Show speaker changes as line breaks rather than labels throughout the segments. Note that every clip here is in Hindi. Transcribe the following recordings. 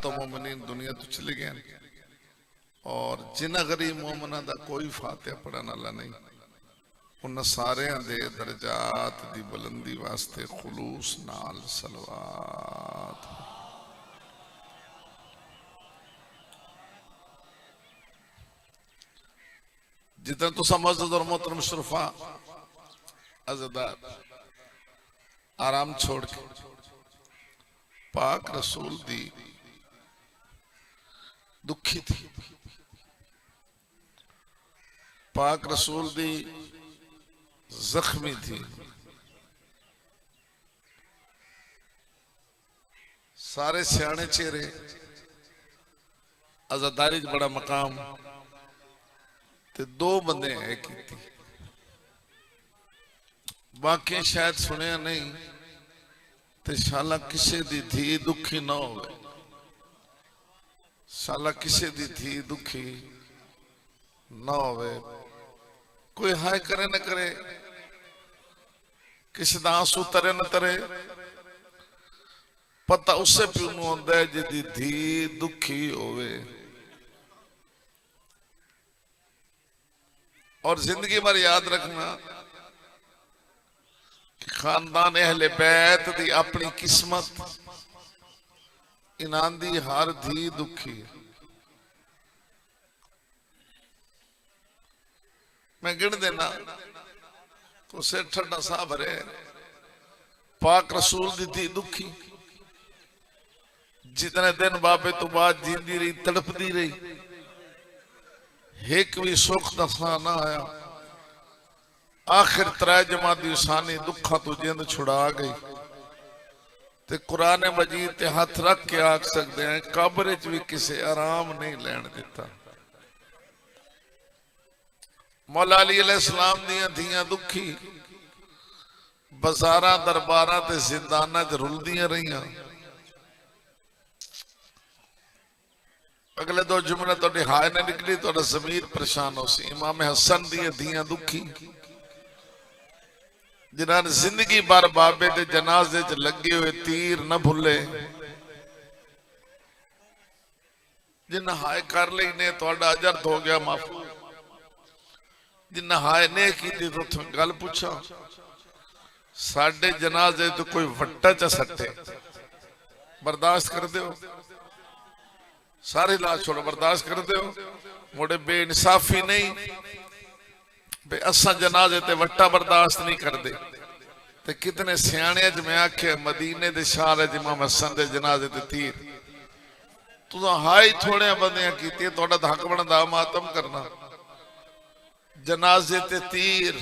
तो मोमिनीन दुनिया तो चले गए और जिन्हां गरीब मोमिना दा कोई फातिहा पढ़न वाला नहीं, उन्हां सारियां दे दरजात दी बुलंदी वास्ते खुलूस नाल सलवात। जितना तुसा मस्जिद और मोहतरम मुशर्रफा अज़दार आराम छोड़ के पाक रसूल दी दुखी थी, पाक रसूल दी जख्मी थी, सारे सियाने चेहरे अज़ादारी बड़ा मकाम ते दो बंदे है की, बाकी शायद सुनिया नहीं ते शाला किसी दी धी दुखी ना हो, शाला किसी दी धी दुखी ना हो, कोई हाय करे न करे, किसी दा आंसू तरे न तरे, पता उससे पीनू होंदा है जिदी धी दुखी होवे। और जिंदगी भर याद रखना कि खानदान अहले बैत दी अपनी किस्मत इन्हां दी हर धी दुखी। मैं गिन देना तो सिर ठंडा सा भरे, पाक रसूल दी थी दुखी, जितने दिन बाबे तो बाद जींदी रही तड़पदी रही, एक भी सुख दफा ना आया, आखिर त्रै जमाती सानी दुखा तो जिंद छुड़ा गई। ते कुरान मजीद ते हाथ रख के आख सकते हैं कब्र च भी किसी आराम नहीं लैन दिता। मौला अली अलैहिस्सलाम दियां धीयां दुखी बाजारां दरबारां ते जिंदानां च रुलदियां रहियां। अगले दो जुमले तो हाय ने निकली तो जमीर परेशान हो सी। इमाम हसन दी धियां दुखी जिन्होंने जिंदगी भर बाबे के जनाजे च लगे हुए तीर न भुले, जिन्हें हाय कर ली ने तो अजर हो गया माफू, जिन्हें हाय ने की तो गल पूछा साडे जनाजे तो कोई वट्टा च सट्टे बर्दाश्त कर दो, सारी लाश छोड़ो बर्दाश्त कर दो, मुड़े बेइंसाफी नहीं बे असा जनाजे ते वट्टा बर्दाश्त नहीं करते। ते कितने सियाने च मैं आखे मदीने दे शार इमाम हसन दे जनाजे ते तीर, तुसा हाई थोड़े बंदियां कीती, तुहाडा तो हक बनदा मातम करना। जनाजे ते तीर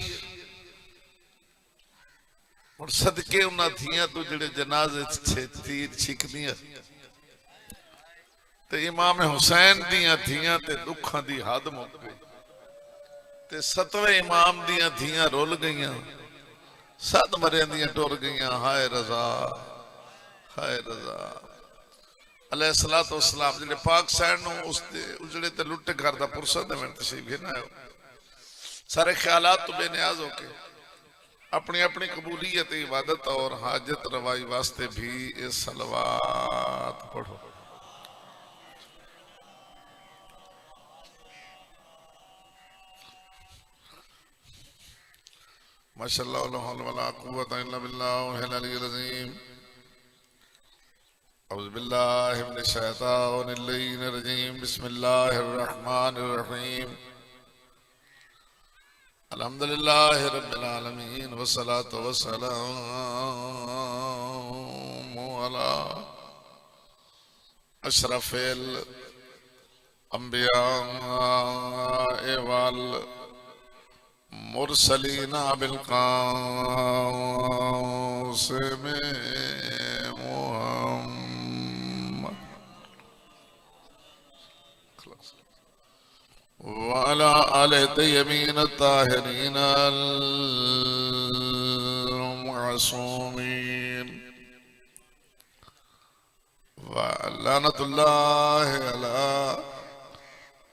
और सदके उन्हां थियां तो जिहड़े जनाजे च तीर छिकदियां ते इमाम हुसैन दियां धियां ते दुखां दी हद मुक गई ते सतवें इमाम दियां धियां रुल गईयां, सद मरियां दियां टुर गईयां। हाय रजा, हाय रजा अलैहिस्सलातु वस्सलाम जिहड़े पाक सैन नूं उसदे उजड़े ते लुट करदा पुरसत में तशरीफ ना आयो, सारे ख्यालात तो बेनियाज होके अपनी अपनी कबूलियत इबादत और हाजत रवाई वास्ते भी इस सलवात पढ़ो। माशाअल्लाह ला हौला वला कुव्वता इल्ला बिल्लाहिल अलिय्यिल अज़ीम। औज़ु बिल्लाहि मिनश शैतानिर रजीम। बिस्मिल्लाहिर रहमानिर रहीम। अल्हम्दुलिल्लाहि रब्बिल आलमीन वस्सलातु वस्सलामु अला अशरफिल अंबिया वल मुरसलीना बिल क़ासिम मुहम्मद वअला आले तय्यबीन ताहिरीन अल मअसूमीन व लानतुल्लाहि अला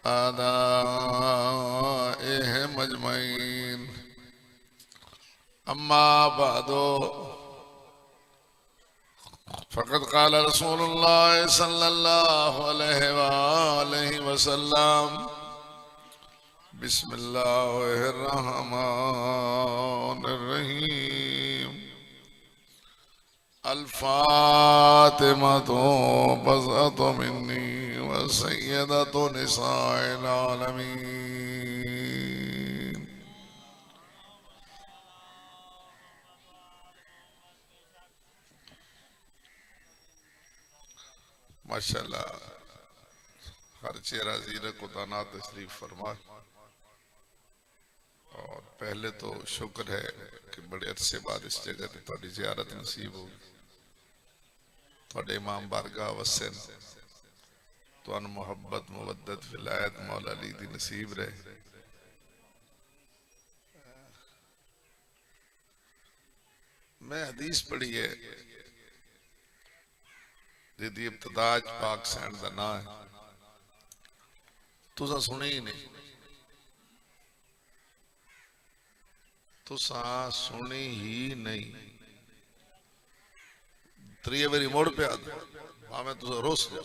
आदाइहिम अजमईन। अम्मा बादो फ़क़द क़ाल रसूलुल्लाह सल्लल्लाहु अलैहि वसल्लम बिस्मिल्लाहिर्रहमानिर्रहीम अल-फ़ातिमतु बज़अतु मिन्नी व सय्यदतु निसाइल आलमीन। माशाअल्लाह, हर चेहरा ज़ीरक को दाना तशरीफ फरमा। और पहले तो शुक्र है कि बड़े अरसे बाद इस जगह ते थोड़ी ज़ियारत नसीब होगी। थोड़े इमाम बारगाह वसन तो मोहब्बत मुवद्दत विलायत मौला अली दी नसीब रहे। मैं हदीस पढ़ी है जिहदी इब्तिदा पाक सैन दा नाम है, तुसा सुनी ही नहीं, तुसा सुनी ही नहीं। त्रीए बारी मुड़ पे भावे तुसा रुस जाओ,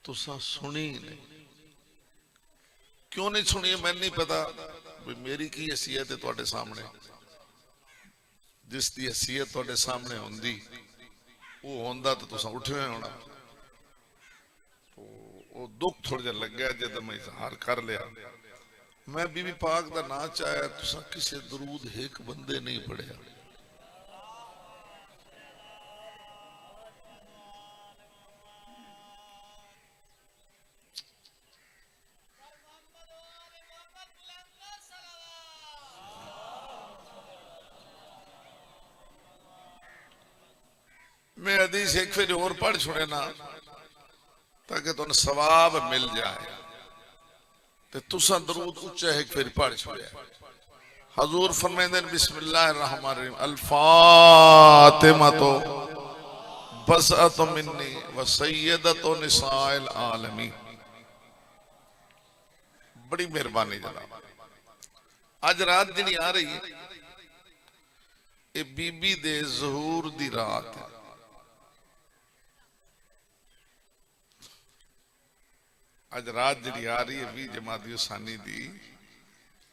तुसा सुनी ही नहीं। क्यों नहीं सुनी मैं नहीं पता, मेरी की हैसियत है तुहाडे सामने। जिस दी हैसियत तुहाडे सामने होंदी वो होंदा तो तुसा उठे हुए होना। तो वो दुख थोड़ा जा लग गया जब मैं इजहार कर लिया। मैं बीबी पाक दा ना चाहे तुसा किसी दरूद एक बंदे नहीं पढ़िया। मैं हदीस एक फिर और पढ़ छोड़े ना ताकि तुम सवाब मिल जाए। ते तुसा दरूद उच्चा एक फिर पढ़ छोड़े। हजूर फरमाते हैं बिस्मिल्लाहिर्रहमानिर्रहीम अल-फ़ातिमतु बज़अतु मिन्नी व सय्यदतु निसाइल आलमीन। बड़ी मेहरबानी जनाब। आज रात जिहड़ी आ रही है ये बीबी दे ज़हूर दी रात है। आज रात जी आ रही है 20 जमाती सानी दी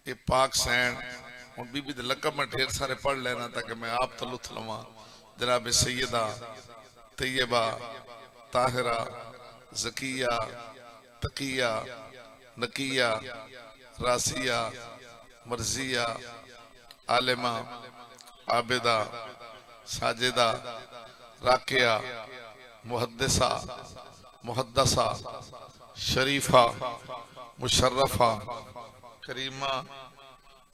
ये पाक सैन। और बीबी दे लकब में ढेर सारे पढ़ लेना ताकि मैं आप तो लुत्फ लवा। जनाब सैयदा तैयबा ताहिरा ज़किया तकिया नकिया रासिया मर्जिया आलिमा आबिदा साजिदा राकिया मुहद्दिसा मुहद्दसा शरीफा मुशर्रफा करीमा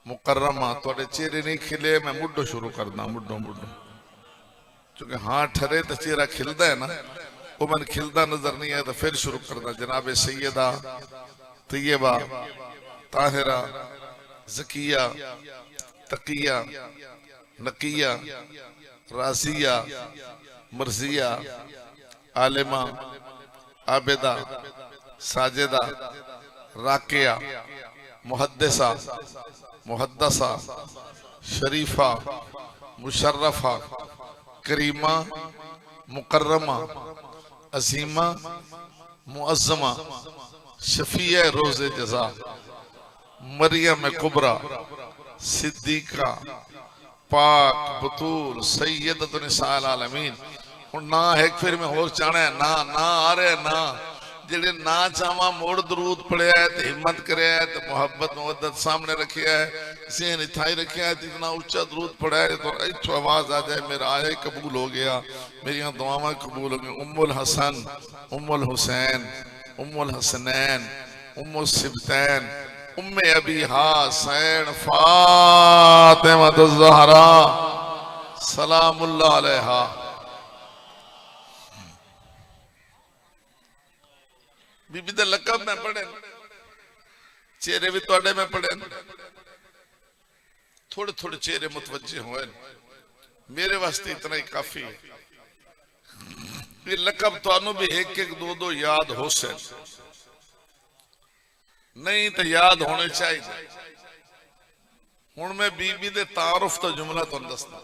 मुकर्रमा। थोड़े चेहरे नहीं खिले मैं मुड्डो शुरू करना मुड्डो मुड्डो, क्योंकि हाँ ठरे तो चेहरा खिलता है ना, वो मैंने खिलता नजर नहीं आया तो फिर शुरू करना। जनाब सैयदा तैयबा ताहिरा ज़किया तकिया नकिया रासिया मर्जिया आलिमा आबिदा साजिदा राकिया मुहद्दिसा मुहद्दसा शरीफा मुशर्रफा करीमा मुकर्रमा अजीमा मुअज़्ज़मा शफिया रोज़े जज़ा मरियम कुबरा सिद्दीका पाक बतूल सय्यदतु निसाइल आलमीन। और ना एक फिर में होर चाहना है ना ना आ रहे ना जेड़े ना चावा मोड़ दरूद पढ़िया है तो हिम्मत करे है तो मोहब्बत मुवद्दत सामने रखिया है ज़हन इथाई रखिया है। इतना ऊंचा दरूद पढ़ा है तो इत्थों आवाज आ जाए मेरा आया कबूल हो गया, मेरी दुआवां कबूल हो गई। उम्मुल हसन उम्मुल हुसैन उम्मुल हसनैन उम्मुल सिबतैन उम्मे अबीहा सैन फातिमा ज़हरा सलामुल्लाह अलैहा। बीबी दे लकब में पढ़े, चेहरे भी तुहाडे में पढ़े, थोड़े थोड़े चेहरे मुतवज्जे हुए। मेरे वास्ते इतना ही काफी है। ये लकब तुहानू भी एक एक दो दो याद हो से नहीं तो याद होने चाहिए। हुण मैं बीबी दे तारुफ तो जुमला तुहानू दसदा।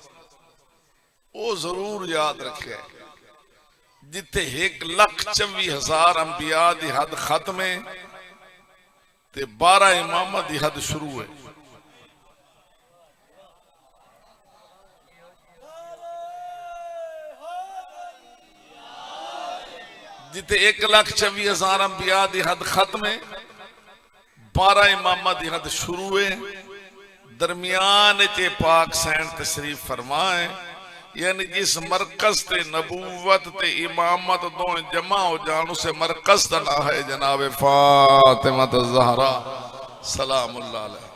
वो जरूर याद रखे जिथे 1,24,000 अंबिया की हद खत्म है ते 12 इमाम की हद शुरू है। जिथे 1,24,000 अंबिया की हद खत्म है 12 इमाम की हद शुरू है। दरमियान च पाक सैन तशरीफ फरमा है, यानी जिस मरकज ते नबूवत ते इमामत दोनों जमा हो जान उसे मरकज का ना है जनाब फातिमा ज़हरा सलामुल्लाह अलैहा।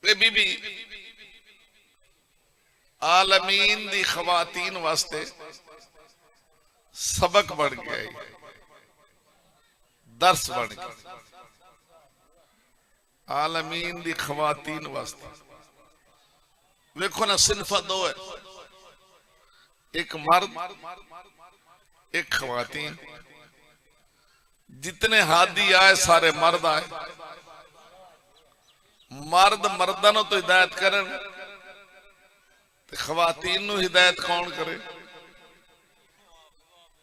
बीबी आलमीन दी खवातीन वास्ते सबक बन गया, दर्श बन गया। आलमीन दी खवातीन वास्ते देखो ना, सिनफा दो है, एक मर्द एक खवातीन। जितने हादी आए सारे मर्द आए। मर्द मर्दां तो हिदायत करन ते खवातीन नूं हिदायत कौन करे?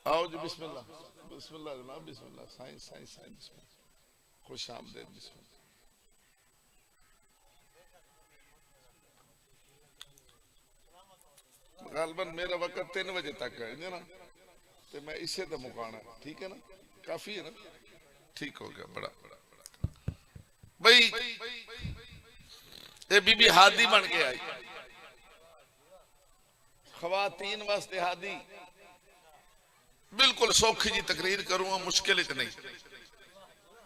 आओ जी बिस्मिल्लाह बिस्मिल्लाह जनाब बिस्मिल्लाह साईं साईं साईं बिस्मिल्लाह खुश आमदीद बिस्मिल्लाह। गालबन मेरा वक्त 3 बजे तक है ना, तो मैं इसे तो मुकाना ठीक है ना, काफी है ना, ठीक हो गया। बड़ा भाई ये बीबी हादी बन के आई, खवातीन वास्ते हादी। बिल्कुल सौखी जी तकरीर करूंगा, मुश्किल च नहीं,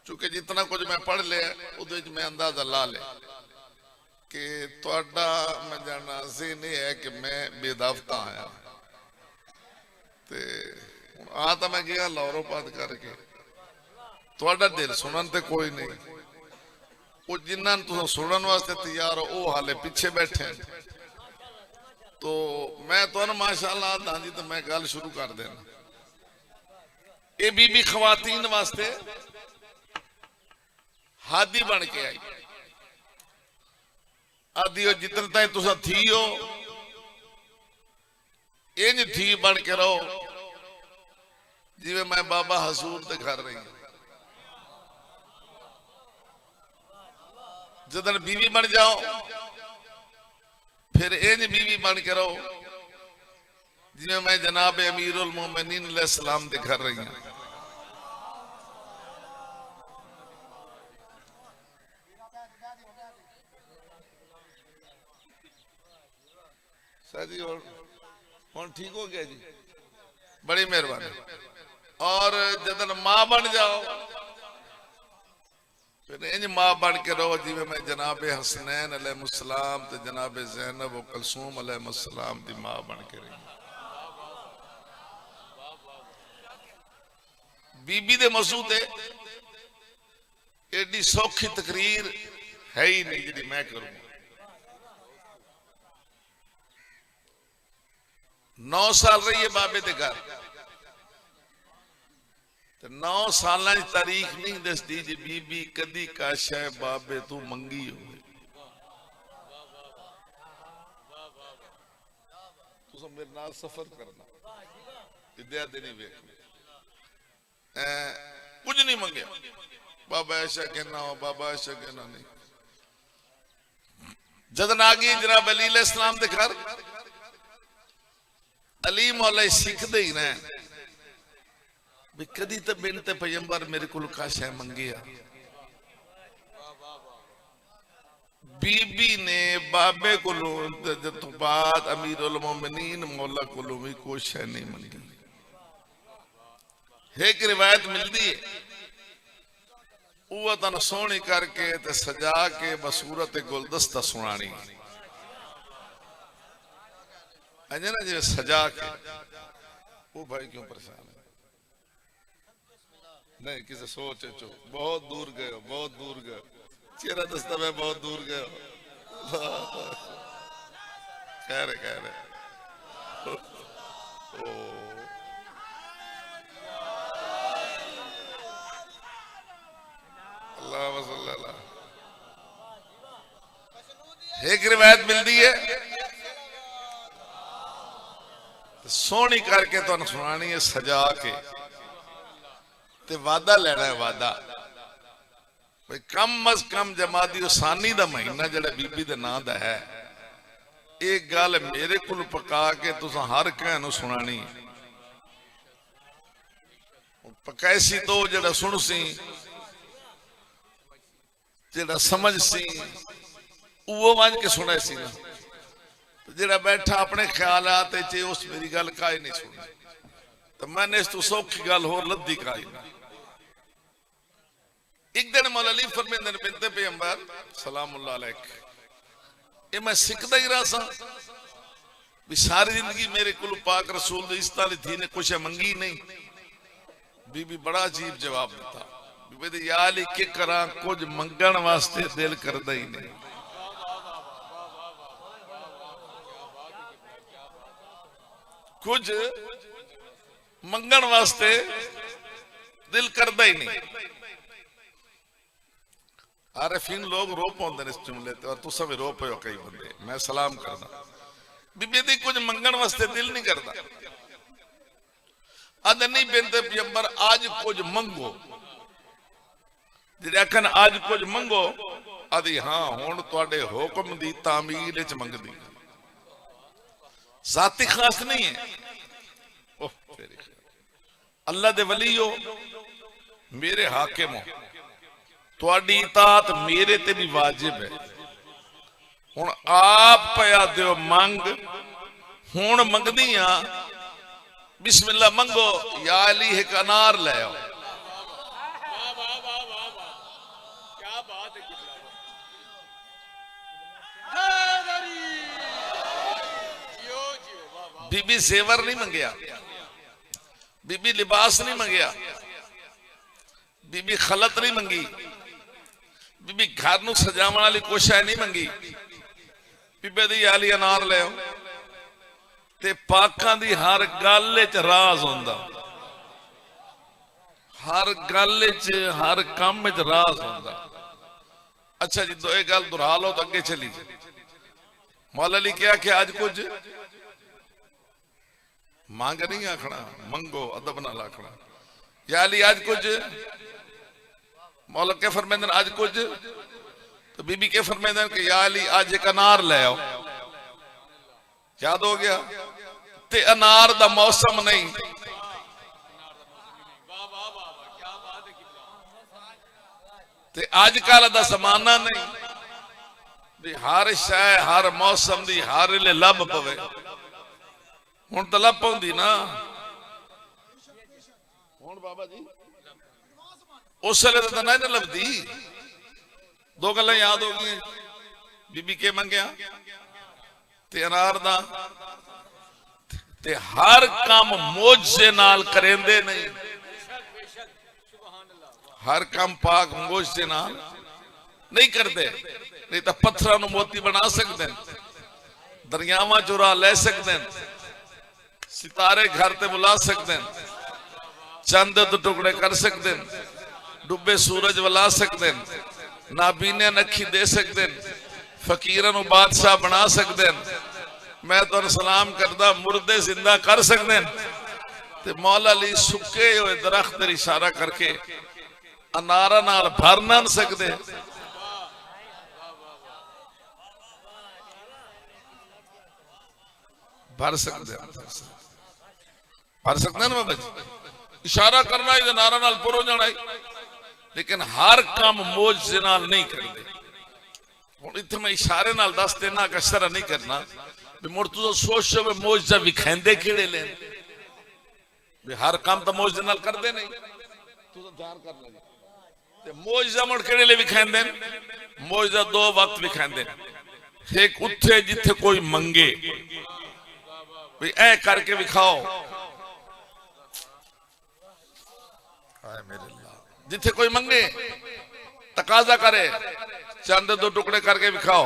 चूंकि जितना कुछ मैं पढ़ लिया उस मैं अंदाजा ला लिया कि तुहाडा मैं जानना ज़हन है कि मैं बेदावता आया ते आ तो मैं गया लाहौरों पात करके, तुहाडा दिल सुनन ते कोई नहीं। वो जिन्होंने तुम सुनने वास्ते तैयार हो वो हाले पीछे बैठे हैं। तो मैं तो माशाअल्लाह दा जी, तो मैं गल शुरू कर देना। ये बीबी खवातीन वास्ते हादी बन के आई। आदि हो जितने ताई तुसा थी हो इंज थी बन के रहो जिवें मैं बाबा हसूर ते कर रही हूं। जदन बीवी बन जाओ फिर इंज बीवी बन के रहो जिवें मैं जनाब अमीरुल मोमिनीन अलैहिस्सलाम दे घर रही हूं। जी और ठीक हो गया जी, बड़ी मेहरबानी। और जदन मां बन जाओ फिर इंज मां बन के रहो जिवें मैं जनाब हसनैन अलैहिस्सलाम ते जनाब ज़ैनब व कलसूम अलैहिस्सलाम दी मां बन के रही। बीबी दे मसूद एडी सौखी तकरीर है ही नहीं जी मैं करूंगा। 9 साल रही है बाबे दे घर, 9 साल तारीख नहीं दसती जी बीबी कदी काश है बाबे तू मंगी हो। तुम मेरे नाल सफर करना, विद्या देनी वेख कुछ नहीं मंगे। बाबा ऐसा कहना हो, बाबा ऐसा कहना नहीं। जदन आ गई जनाब अली अलैहिस्सलाम दे घर, अली मौला सीखते ही ना भी कदी तो बिन ते पैगंबर मेरे को काश है मंगिया। बीबी ने बाबे को तो बाद अमीरुल मोमिनीन मौला को भी कुछ है नहीं मंगी। एक रिवायत मिलती है वो तन सोहनी करके ते सजा के बसूरत गुलदस्ता सुनानी अजे ना जी सजा के। वो भाई क्यों परेशान है? नहीं किसी सोच चो बहुत दूर गए, बहुत दूर गए। चेहरा दस्ता मैं बहुत दूर गए। कह रहे एक रिवायत मिलती है सोहनी करके तुहानू सुनानी है सजा के ते वादा लेना है वादा भाई कम अज कम जमाती उसानी दा महीना जड़ा बीबी दे नां दा है एक गल मेरे को पका के तुसां हर कहनू सुनानी पकैसी तो जड़ा सुन सी जड़ा समझ सी वो वंज के सुने सी ना जड़ा बैठा अपने ख्यालात च उस मेरी गल काई नहीं सुनी तो मैंने इस तू सौखी गल होर लद्दी काई ना। एक दिन मौला अली फरमांदे ने बिनते पैगंबर सलामुल्लाह अलैक ये मैं सिखदा ही रहा सा भी सारी जिंदगी मेरे को पाक रसूल दी इज्जत वाली थी ने कुछ मंगी नहीं। बीबी बड़ा अजीब जवाब दिता बीबी या अली के करा कुछ मंगण वास्ते दिल करदा ही नहीं। कुछ मंगण वास्ते दिल करदा ही नहीं। आरिफीन लोग रो पाते इस जुमले और तुसा भी रो पे कई बंदे मैं सलाम करना बीबी दी कुछ मंगण वास्ते दिल नहीं करता। अद नहीं बिनते पैगंबर आज कुछ मंगो जे आखन आज कुछ मंगो आदि हाँ हुण तुहाडे हुक्म दी तामील विच मंगदी जाती खास नहीं है। अल्लाह दे वली हो मेरे हाकिम हो तुहाडी इताअत मेरे ते भी वाजिब है। हुण आप पया दियो मंग हुण मंगदी हां बिस्मिल्लाह मंगो या अली एक अनार ले आओ। क्या बात है बीबी सेवर नहीं मंगया बीबी लिबास नहीं मंगया बीबी खलत नहीं मंगी बीबी घर नूं सजावण वाली कोशिश नहीं मंगी बीबे दी आली अनार ले आओ ते पाकां दी हर गल च राज हुंदा हर गल च हर काम च राज हुंदा। अच्छा जी दो एक गल दोहरा लो तो अगे चली। मौला अली क्या कि आज कुछ मांग नहीं आखना मंगो अदब ना आखना या अली आज कुछ मौला के फरमांदे आज कुछ तो बीबी के फरमांदे कि या अली आज एक अनार ले आओ। याद हो गया ते अनार दा मौसम नहीं ते आजकल दा जमाना नहीं भी हर शय हर मौसम दी हर ले लब पवे हुण तो लब पौंदी ना हुण बाबा जी उस वेले तो ना लभदी। दो गल्लां याद हो गई बीबी के मंगया ते अनार दा ते हर काम मौजे नाल करेंदे नहीं हर काम पाक मौजे नाल नहीं करते नहीं तो पत्थरां नूं मोती बना सकते दरियावां चुरा ले सकते सितारे घर ते बुला सकते चंद दे टुकड़े कर सकते डुबे सूरज वला सकते नाबीने नखी दे सकते फकीरां नूं बादशाह बना सकते मैं तो सलाम करदा मुर्दे जिंदा कर सकते ते मौला अली सुके हुए दरख्त ते इशारा करके अनारा नाल भर ना सकते भर सकते ना बाबा जी इशारा करना ही नारा नाल पुर हो जाना लेकिन हर काम मौजे नाल नहीं करते। हुण इत्थे मैं इशारे नाल दस देना कसरा नहीं करना भी मुड़ तू सोचो भी मौजा विखांदे किहड़े ले भी हर काम तो मौजे नाल करदे नहीं तू तो ध्यान कर ले ते मौजा मुड़ किहड़े ले विखांदे मौजा दो वक्त विखांदे एक उत्थे जिथे कोई मंगे भी ऐ करके विखाओ मेरे जिथे कोई मंगे तकाजा करे चंद दो टुकड़े करके विखाओ,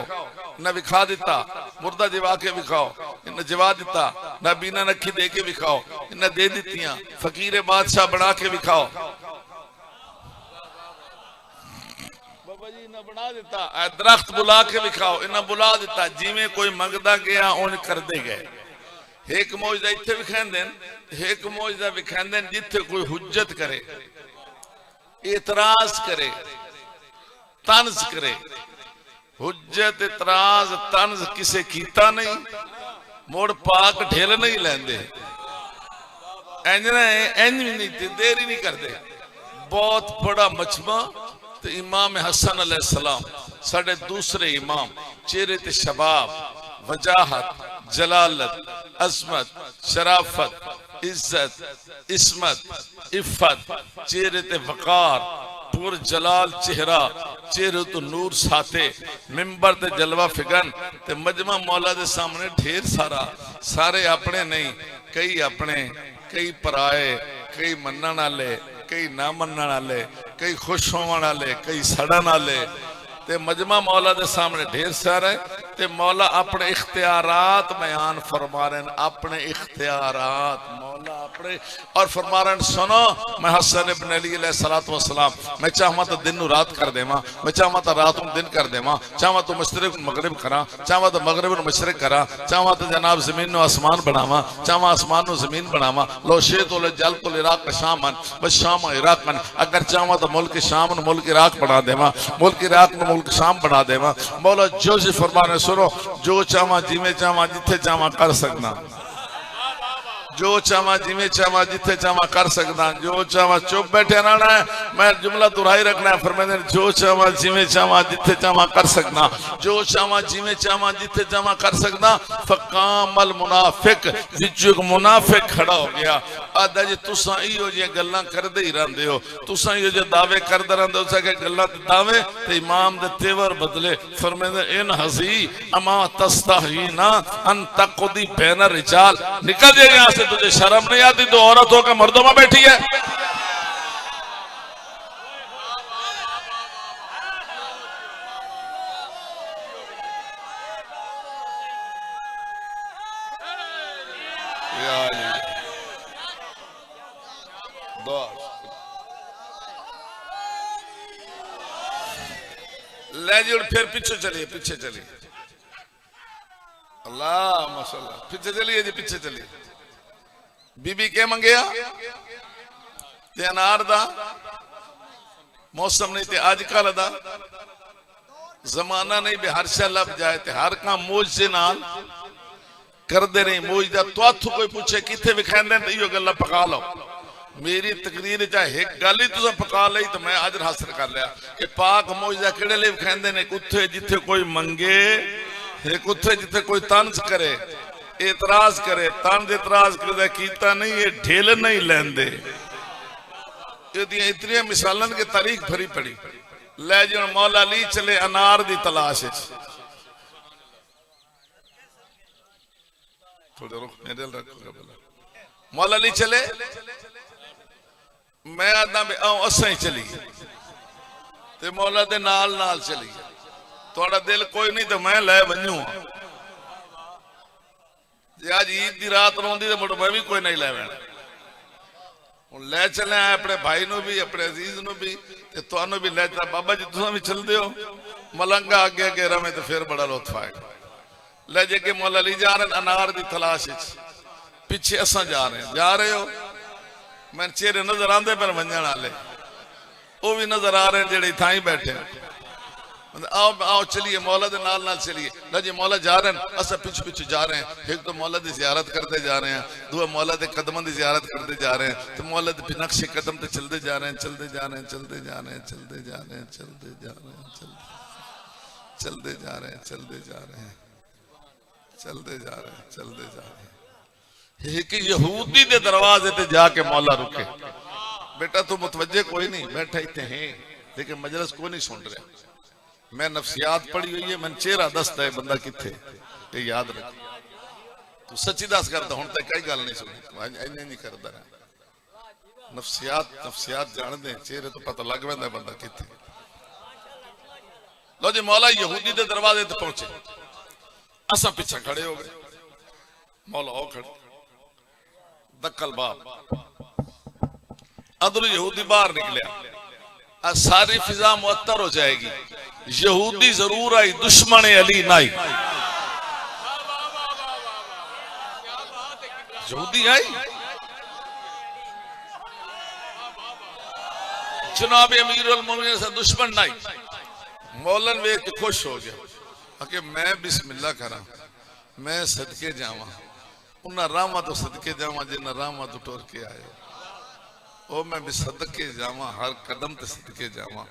इन्हें विखा दिता। मुर्दा जिवा के विखाओ, इन्हें जिवा दिता। नबीना नखी दे के विखाओ, इन्हें दे दितियां। फकीर बादशाह बना के विखाओ, बाबा जी इन्हें बना दिता। दरख्त बुला के विखाओ, इन्हें बुला दिता। जिमें कोई मंगदा गया उन करते गए। एक मौजदा इत्थे विखांदे, एक मौजदा विखांदे जिथे कोई हुज्जत करे, एतराज करे, तंज करे। हुज्जत इतराज तंज किसे कीता नहीं, मुड़ पाक ढिल नहीं लेंदे। इंज इंज भी नहीं, देरी नहीं करते। बहुत बड़ा मजमा। तो इमाम हसन अलैहिस्सलाम साडे दूसरे इमाम, चेहरे ते शबाब, वजाहत, जलालत, अजमत, शराफत, इज्जत, इस्मत, इफ्फत, चेहरे ते वकार, पुर जलाल चेहरा, चेहरे तो नूर साथे, मिंबर ते जलवा फिगन। ते मजमा मौला दे सामने ढेर सारा, सारे अपने नहीं, कई अपने, कई पराए, कई मनन वाले, कई ना मनन वाले, कई खुश होने वाले, कई सड़न वाले। ते मजमा मौला दे सामने ढेर सारा है। ते मौला अपने इख्तियारात बयान फरमा रहे हैं, अपने इख्तियारात मौला अपने। और फरमा रहे हैं, सुनो मैं हसन इब्न अली अलैहिस्सलातु वस्सलाम, मैं चाहवा तो दिन नू रात कर देवा, मैं चाहवा तो रात नू दिन कर देवा, चाहवा तो मशरिक मगरिब करा, चाहवा तो मगरिब नू मशरिक करा, चाहवा तो जनाब जमीन नू आसमान बनावा, चाहवा आसमान नू जमीन बनावा। लो शेत ओले जल को इराक शामन बस शाम इराकन। अगर चाहवा तो मुल्क शाम नू मुल्क इराक बना देवा, मुल्क इराक नू मुल्क शाम बना देवा। मौला जो सी फरमा रहे, सुनो जो चाहवा जिमें चाहवा जिथे चाहवा कर सकना, जो चाहवा जिमें चाहवा जिथे चाहवा कर सकता, जो चाहवा चुप बैठे रहना है, मैं जुमला दुहराई रखना है। फरमाते जो चाहवा जिमें चाहवा जिथे चाहवा कर सकना, जो चाहवा जिमें चाहवा जिथे चाहवा कर सकना। फकामल मुनाफिक, विच एक मुनाफिक खड़ा हो गया। आदा जी तुसा इहो जी गल्लां करदे ही रहंदे हो, तुसा इहो जे दावे करदे रहंदे हो। कि गल्लां ते दावे ते इमाम दे तेवर बदले। फरमाते इन हसी अमा तस्तहीना अन तक़दी बैन रिजाल, निकल जाए यहां से, तुझे शर्म नहीं आती? तो औरत होकर मर्दों में बैठी है। ले जी फिर पीछे चलिए, पीछे चलिए। अल्लाह माशाल्लाह, पीछे चलिए जी, पीछे चलिए। बीबी के मंगया ते अनार दा मौसम नहीं, ते अजकल दा जमाना नहीं भी हर शा लब जाए ते हर काम मौज से नाल करदे नहीं। मौज दा तुहाथू कोई पूछे किथे विखांदे ते इहो गल्लां पका लो। मेरी तकरीर चाहे एक गल ही तुसा पका ली तो मैं अजर हासिल कर लिया। कि पाक मौज दा किहड़े लिए विखांदे ने? कुत्थे जिथे कोई मंगे, कुत्थे जिथे कोई तंज करे, एतराज करे। तंज एतराज करे कीता नहीं, ये ढिल नहीं लेंदे। इतनी मिसालन की तारीख भरी पड़ी। ले जी मौला अली चले अनार दी तलाश। थोड़े रुख मेरे रखो। मौला अली चले, मैं आदा असा ही चली ते मौला दे नाल नाल चली। थोड़ा दिल कोई नहीं तो मैं लै बनू। जे अज ईद की रात रोंदी तो मुड़ मैं भी कोई नहीं लै बैना। लै चले अपने भाई नू भी, अपने अजीज नू भी, ते तुहानू भी लै चला। बाबा जी तुम भी चलते हो, मलंगा अगे अगे रवे तो फिर बड़ा लुत्फ आएगा। ले जे के मौला अली जा रहे अनार की तलाश, पिछे असा जा रहे हैं। जा रहे हो, मैं चेहरे नजर आते पर वंजन वाले वो भी नजर आ रहे हैं जेडे थाई बैठे। आओ आओ चलिए मौला दे नाल नाल चलिए। लो जी मौला जा रहे हैं, असा पिछू पिछू जा रहे हैं। एक तो मौला की जियारत करते जा रहे हैं, दूसरा मौला के कदमों की जियारत करते जा रहे हैं, तो मौला के नक्शे कदम से चलते जा रहे हैं, चलते जा रहे हैं, चलते जा रहे हैं, चलते जा रहे हैं, चलते जा रहे हैं, चलते जा रहे हैं, चलते जा रहे हैं, चलते जा रहे हैं, चलते जा रहे हैं। एक यहूदी के दरवाजे ते जाके मौला रुके। बेटा तू मुतवज्जे कोई नहीं, बैठा इतने हैं लेकिन मजलिस कोई नहीं सुन रहा। मैं नफ्सियात पढ़ी हुई है, मैंने चेहरा दसता है बंदा किथे, ये याद रख। तू सच्ची दस करता हूं तो कई गल नहीं सुनी, इन्ने नहीं करता। नफ्सियात नफ्सियात जान दे, चेहरे तो पता लग पैंदा बंदा किथे। लो जी मौला यहूदी के दरवाजे तक पहुंचे, असा पिछा खड़े हो गए, मौला ओ खड़े, दक्कल बाब अदर यहूदी बाहर निकलिया, सारी फिजा मुअत्तर हो जाएगी, यहूदी जरूर आई, दुश्मन अली नहीं। यहूदी आई, जनाब अमीरुल मोमिनीन से दुश्मन नहीं। मौलन वेख के खुश हो गया कि मैं बिस्मिल्लाह करा, मैं सदके जावा, उन्हें रामा तो सदके जावा जिन्हें रामा तो टुर के आए, ओ मैं भी सदके जावा, हर कदम ते सदके जावा।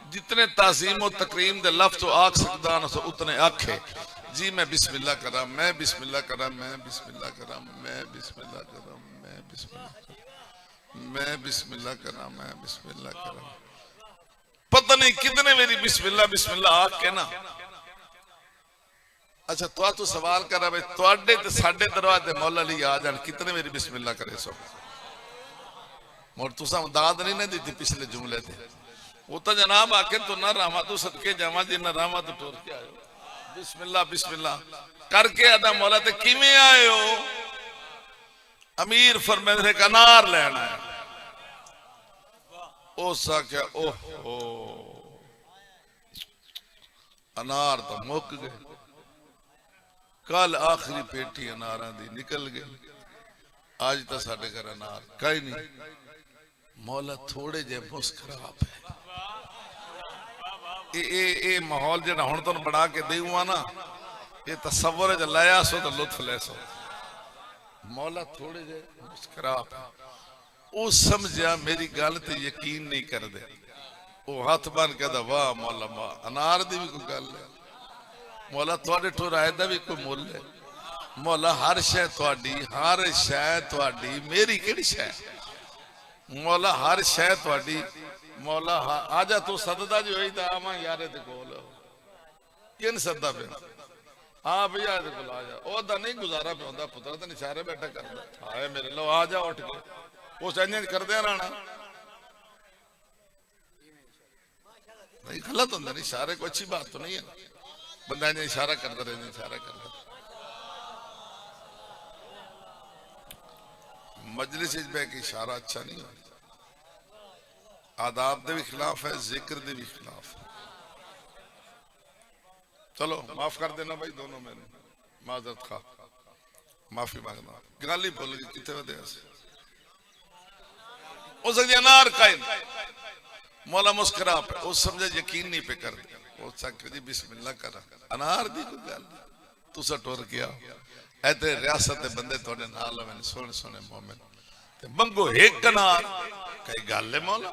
जितने ताजीम और तकरीम दे लफ्ज़ आख सकदा ना सो उतने आखे जी। मैं बिस्मिल्लाह करा, मैं बिस्मिल्लाह करा, मैं बिस्मिल्लाह करा, मैं बिस्मिल्लाह करा, मैं बिस्मिल्लाह करा, मैं बिस्मिल्लाह करा, मैं बिस्मिल्लाह करा। पता नहीं कितने मेरी बिस्मिल्लाह बिस्मिल्लाह आख के ना। अच्छा तो सवाल करा भाई तुहाडे ते साडे दरवाजे मौला अली आ जान, कितने मेरी बिस्मिल्लाह करे सो। और तुसा दाद नहीं ना दी पिछले जुमले ते, वो तो जनाब आके तो ना रामा तो सदके जावा जी, ना रामा तो टुर के आयो, बिस्मिल्लाह बिस्मिल्लाह करके आदा मौला ते किवें आए हो? अमीर फरमांदे ने अनार लेना है। उस आख्या ओहो अनार तो मुक गए, कल आखिरी पेटी अनारा दी निकल गई, आज तो साडे घर अनार कहीं नहीं। मौला थोड़े जे मुस्कुराप है, ये माहौल जो हुण तुहानूं बना के देऊंगा ना, ये तसव्वुर च लाया सो तो लुत्फ ले सो। मौला थोड़े जे मुस्कुराप है, वो समझा मेरी गल ते यकीन नहीं कर दे, वो हाथ बन के वाह मौला वाह, अनार दी भी कोई गल है, मौला तुहाडे ठुराए दा भी कोई मुल है, मौला हर शै तुहाडी, हर शै तुहाडी, मेरी किहड़ी शै, मौला हर शै तुहाडी, मौला आजा तू सददा जो होई ता आवां यारे दे कोल, किन सददा पे हाँ भैया दे कोल आ जा, ओदा नहीं गुजारा पे होंदा, पुत्रा ते निशारे बैठा करदा, हाय मेरे लो आ जा उठ के, उस इंज करदे रहना नहीं, गलत होंदा नहीं, इशारे को अच्छी बात तो नहीं है, बंदा इंज इशारा करदा रहे, इशारा करदा। मजलिस विच बैठ के इशारा अच्छा नहीं होता, आदाब दे भी खिलाफ है, जिक्र दे भी खिलाफ है। चलो माफ कर देना भाई दोनों, मैंने माजरत खा, माफी मांगना, गल ही भूल गई कितने वधे हो सकती अनार कायन। मौला मुस्कुरा पे, वो समझे यकीन नहीं पे कर, वो सक जी बिस्मिल्लाह करा, अनार दी कोई गल तुसा टुर गया, ऐते रियासत दे बंदे थोड़े नाल मैंने सोने सोने मोमिन ते मंगो एक अनार, कई गल है मौला।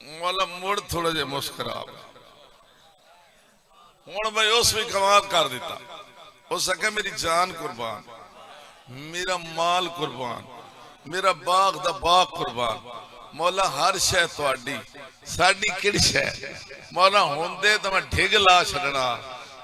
मौला मुड़ थोड़ा जे मुस्कुरा, हुण भाई उस भी कमाल कर दिता, उस आख्या मेरी जान कुर्बान, मेरा माल कुर्बान, मेरा बाग दा बाग कुर्बान, मौला हर शै तुहाडी, साडी किहड़ी शै, मौला होंदे तो मैं ढिग ला छड़ना,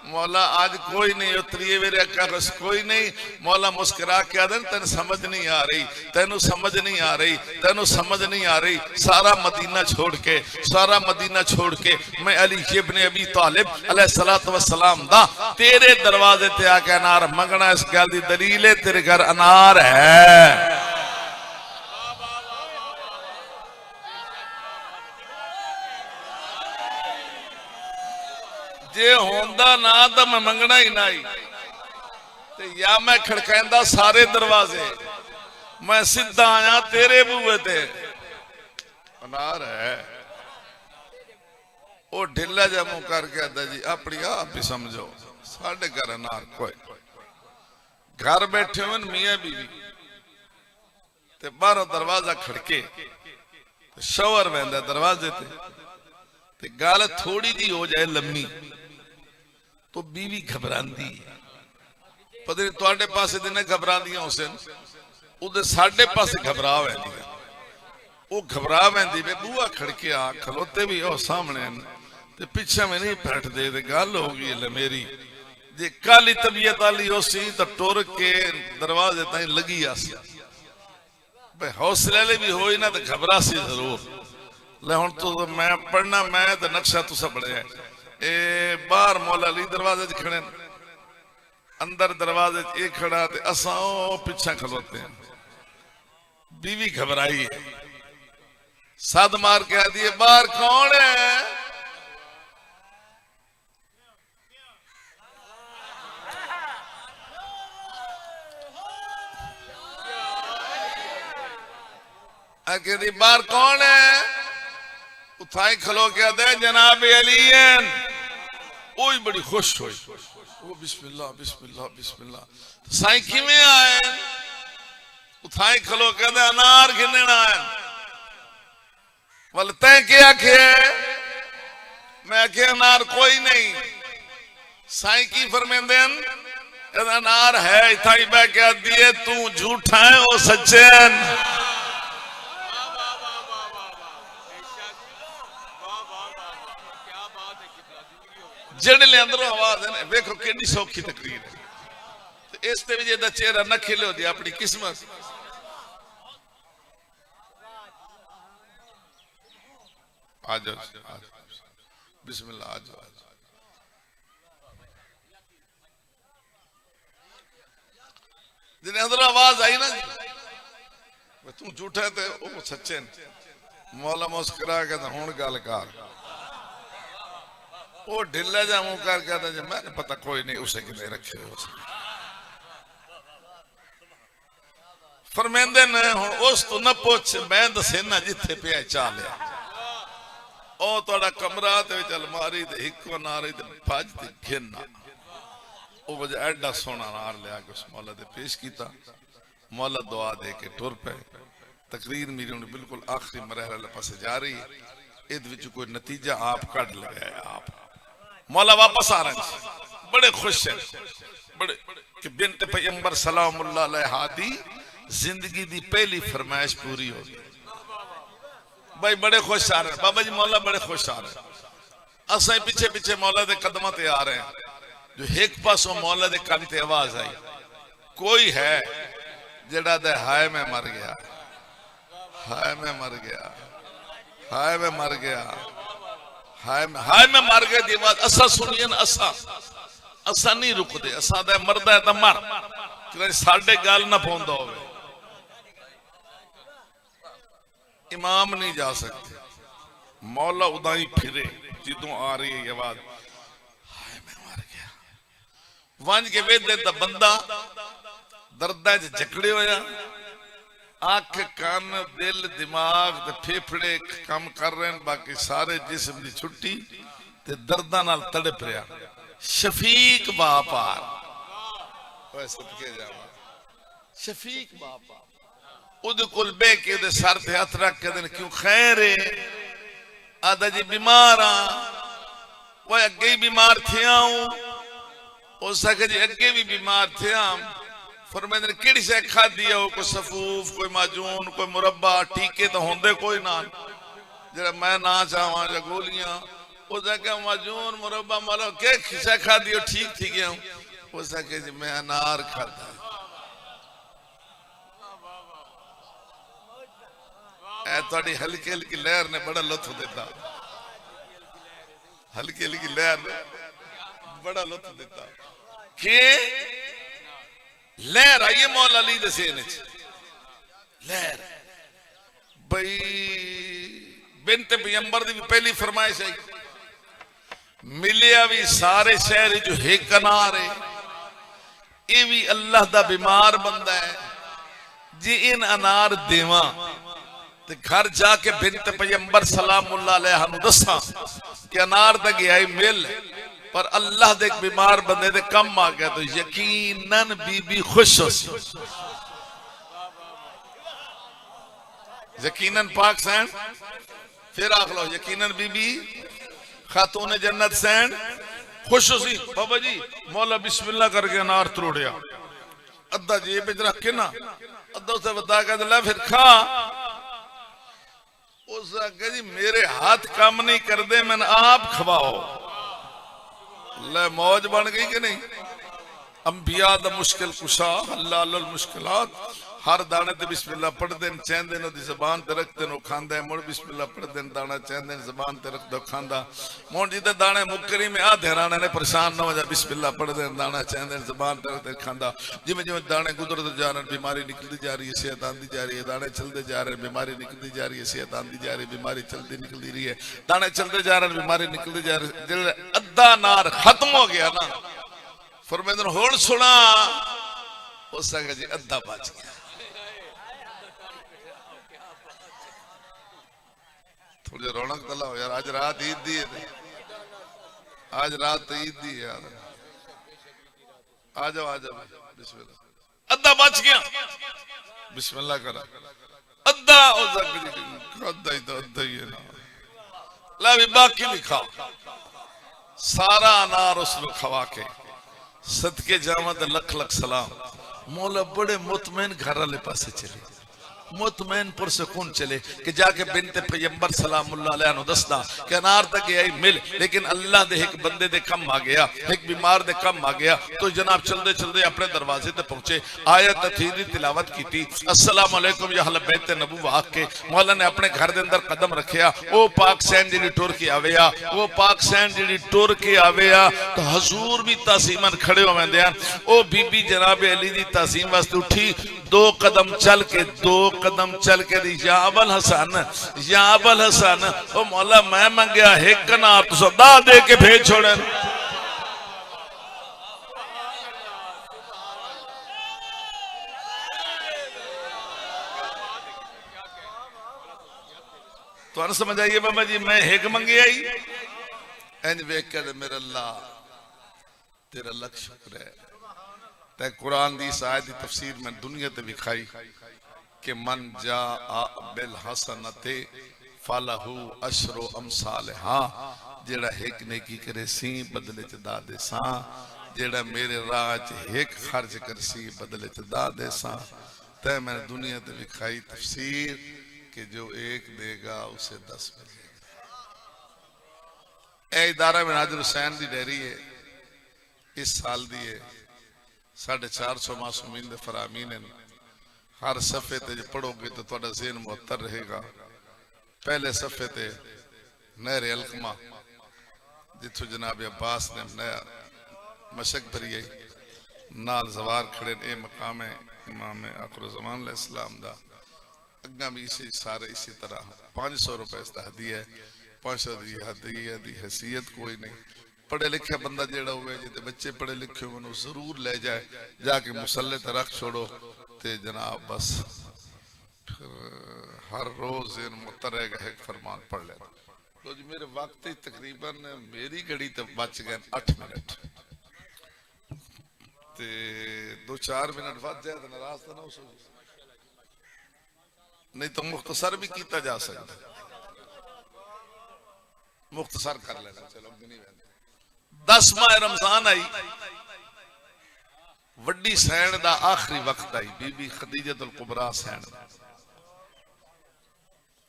मौला आज कोई नहीं उतरिए मेरे अक्का बस कोई नहीं। मौला मुस्कुरा के आदन तेन समझ नहीं आ रही, तेनू समझ नहीं आ रही, तेनू समझ नहीं आ रही, सारा मदीना छोड़ के, सारा मदीना छोड़ के मैं अली इब्न अबी तालिब अलैहिस्सलातु वस्सलाम दा तेरे दरवाजे ते आके अनार मंगना, इस गल दी दलील है तेरे घर अनार है। जे होंदा ना तो मैं मंगना ही ना ही, ते या मैं खड़कांदा सारे दरवाजे, मैं सीधा आया तेरे बूहे ते अनार है। वो ढिला जा मुंह करके आदा जी अपनी आप भी समझो, साढ़े घर अनार कोई, घर बैठे हो मियां बीवी ते बाहरों दरवाजा खड़के, शवर वहंदा दरवाजे ते गल थोड़ी जी हो जाए लम्मी तो बीवी घबरांदी है, पता नहीं तुहाडे पासे दिन घबरांदियां हुसैन, उधर साडे पासे घबरा वैंदी, वो घबरा वैंदी वे बूहा खड़के आ खलोते भी ओ सामने ते पिछे में नहीं बैठ दे, गल हो गई है मेरी, जे काली तबीयत वाली होसी तो टुर के दरवाजे ताई लगी आसी, भाई हौसले भी होई ना तो घबरा सी जरूर, ले हुण तो मैं पढ़ना, मैं तो नक्शा तुसा पढ़िया ए बाहर मौला अली दरवाजे च खड़े, अंदर दरवाजे च एक खड़ा ते असां पीछे खलोते हैं। बीवी घबराई है, सद मार के आती है बाहर कौन है? कहती बाहर कौन है? उठाई खलो के दे जनाब अलीयन। वो बड़ी खुश हुई, वो बिस्मिल्लाह बिस्मिल्लाह बिस्मिल्लाह। तो साईं किवें आए? उठाई खलो के दे अनार गिनना आए। बोले तै क्या आखे? मैं आखे अनार कोई नहीं। साईं की फरमेंदे अनार है इथाई बह के दिए, तू झूठा है वो सच्चे हैं। जड़े अंदरों आवाज है, वेखो कितनी सौखी तकरीर है। इस ते भी चेहरा न खिलो दी अपनी किस्मत। आ जाओ बिस्मिल्लाह, आ जाओ। जिन्हें अंदर आवाज आई ना तू झूठा है तो वो सच्चे ने। मौला मुस्कुरा के हुण गल कर, वो ढिला जा मुंह कर कहता जी मैंने पता कोई नहीं उसे कितने रखे हो। फरमेंदे ने हुण उस तो न पुछ, मैं दसे ना जिथे पे चा लिया ओ तोड़ा कमरा ते चल मारी ते हिको नारी ते भज ते घिरना। वो वजह एडा सोना नार लिया के उस मौला दे पेश किया। मौला दुआ दे के टुर पे। तकरीर मेरी हुण बिल्कुल आखिरी मरहले पासे जा रही है। इद विच कोई नतीजा आप कढ लगाया। आप मौला वापस आ रहे हैं, बड़े खुश हैं, बड़े कि बिन्त पैगंबर सलामुल्लाह अलैहा दी जिंदगी दी पहली फरमाइश पूरी हो गई। भाई बड़े खुश आ रहे हैं बाबा जी, मौला बड़े खुश आ रहे हैं। असां पीछे पीछे मौला दे कदमां ते आ रहे हैं। जो एक पासों मौला दे कान ते आवाज आई, कोई है जेड़ा दे हाय मैं मर गया, हाय मैं मर गया, हाय मैं मर गया, हाय मैं मर गया दी आवाज असा सुनिए ना। असा नहीं रुकते, असा दे मरदा है तो मर, कि साडे गल ना पौंदा होवे। इमाम नहीं जा सकते। मौला उदाई फिरे जिदों आ रही है आवाज हाय मैं मर गया। वंज के वेदे दा बंदा दर्दा च जकड़े होया, अख कान दिल दिमाग ते फेफड़े काम कर रहे हैं, बाकी सारे जिस्म की छुट्टी ते दर्दां नाल तड़प रहा। शफीक बापार सदके जावा, शफीक बापार उहदे कोल बह के उहदे सर ते हथ रख के दिन क्यों खैर है? आदा जी बीमार हाँ। वह अगे ही बीमार थे हो सके जी अगे भी बीमार थे। फरमाते केड़ी शै खाधी है? कोई सफूफ, कोई माजून, कोई मुरब्बा, टीके तो होंदे कोई ना जरा मैं ना चाहवा या गोलियां। उस माजून मुरब्बा मालो के शै खाधी हो? ठीक थी गया हो सके जी मैं अनार खाता। थोड़ी हल्की हल्की लहर ने बड़ा लुत्फ दिता, हल्की हल्की लहर ने बड़ा लुत्फ दिता कि लहर आई है मौला अली दे सीने च। लहर भाई बिन्त पैगंबर दी भी पहली फरमाइश आई। मिलिया भी सारे शहर जो एक अनार है, ये भी अल्लाह दा बीमार बंदा है जी। इन अनार देवा ते घर जाके बिन्त पैगंबर सलामुल्लाह अलैहा नू दसा कि अनार दा गया मिल, पर अल्लाह दे बीमार बंदे दे कम आ गया तो यकीनन बीबी खुश हो सी। यकीनन पाक सैन, फिर आख लो यकीनन बीबी खातून जन्नत सैन खुश हो सी। बाबा जी मौला बिस्मिल्लाह करके अनार त्रोड़िया, अद्धा जेब विच रख के ना अद्धा उसे बता के ला फिर खा। उस जी मेरे हाथ काम नहीं करते, मैंने आप खवाओ। ले मौज बन गई कि नहीं? अंबिया दा मुश्किल कुशा हल्लाल मुश्किलात हर दाने ते बिस्मिल्लाह पढ़ते चाहते ने जबान ते रखते खांदा है, मुड़ बिस्मिल्लाह पढ़ते दाना चाहते जबान ते रख दो खांदा। मुड़ जिते दाने मुकरी में आधे राणे ने परेशान न हो जाए, बिस्मिल्लाह पढ़ते दाना चाहते जबान ते रखते खांदा। जिमें जिमें दाने गुजरते जा रहे बीमारी निकलती जा रही है, सेहत आती जा रही है। दाने चलते जा रहे बीमारी निकलती जा रही है, सेहत आती जा रही है, बीमारी चलती निकलती रही है। दाने चलते जा रहे बीमारी निकलती जा रही है। जिले अद्धा नार खत्म हो गया ना, फरमाते हैं होड़ सुना उस जी अद्धा बच गया। थोड़ी रौनक तो लाओ यार, आज रात ईद दी है, आज रात तो ईद दी है यार। आ जाओ आ जाओ, बिस्मिल्लाह। अद्धा बच गया, बिस्मिल्लाह करा। अद्धा अद्धा ही तो अद्धा ही है ना, ला भी बाकी भी खाओ। सारा अनार उसको खवा के सदके जावा तो लख लख सलाम। मौला बड़े मुतमैन घर वाले पासे चले, मुतमैन पुरसकून चले कि जाके बिनते पैगंबर सलामुल्लाह अलैहि नु दसदा कि अनार तक आई मिल, लेकिन अल्लाह दे एक बंदे दे कम आ गया, एक बीमार दे कम आ गया। तो जनाब चलते चलते अपने दरवाजे ते पहुंचे, आयत दी तिलावत की, अस्सलाम वालेकुम या अहल बैत नबूवह के मौला ने अपने घर दे अंदर कदम रखिया। ओ पाक सैन जी टुर के आवे आ, वो पाक सैन जी टुर के आवे आ तो हजूर भी तासीमन खड़े हो वेंदे हैं। ओ बीबी जनाब अली दी तासीम वास्ते उठी, दो कदम चल के दी या अबल हसन, या अबल हसन। ओ मौला मैं मंगया एक ना तो सदा दे के भेज छोड़े। तो समझ आइए बाबा जी, मैं एक मंगे आई इंज वेख के मेरा अल्लाह तेरा लख शुक्र है। ते कुरान दी इस आयत दी तफसीर मैं दुनिया ते विखाई कि मन जा बिल हसनते फलहु अशरु अमसालहा। जेड़ा एक नेकी करे सी बदले च दा दे सा, जेड़ा मेरे राह च एक खर्च कर सी बदले च दा दे सा। ते मैंने दुनिया ते विखाई तफसीर कि जो एक देगा उसे 10 मिलेगा। ए इदारा मिनाजुल हुसैन दी डेयरी है, इस साल दी है। 450 मासूमीन दे फरामीन हैं। हर सफ़े ते जो पढ़ोगे तो थोड़ा ज़हन मुअत्तर रहेगा। पहले सफ़े ते नहर अलकमा जिथों जनाब अब्बास ने नया मशक भरी है, नाल जवार खड़े ए मकाम है इमाम आखिर ज़मान अलैहिस्सलाम दा। अग्गा भी इसी सारे इसी तरह 500 रुपए इसका हदिया है। 500 की हदिया की हैसियत कोई नहीं। पढ़े लिखे बंदा जेड़ा हुए जिते बच्चे पढ़े लिखे हो जरूर ले जाए, जाके मुसल्ले ते रख छोड़ो ते जनाब बस हर रोज मुतर रहेगा एक फरमान पढ़ लेना। तो जी मेरे वक्त तकरीबन मेरी घड़ी तो बच गए 8 मिनट ते 2-4 मिनट बच जाए तो नाराज तो ना हो सो, नहीं तो मुख्तसर भी किया जा सकता, मुख्तसर कर लेना। चलो 10वां रमजान आई, वड्डी सैन दा आखिरी वक्त आई। बीबी खदीजतुल कुबरा सैन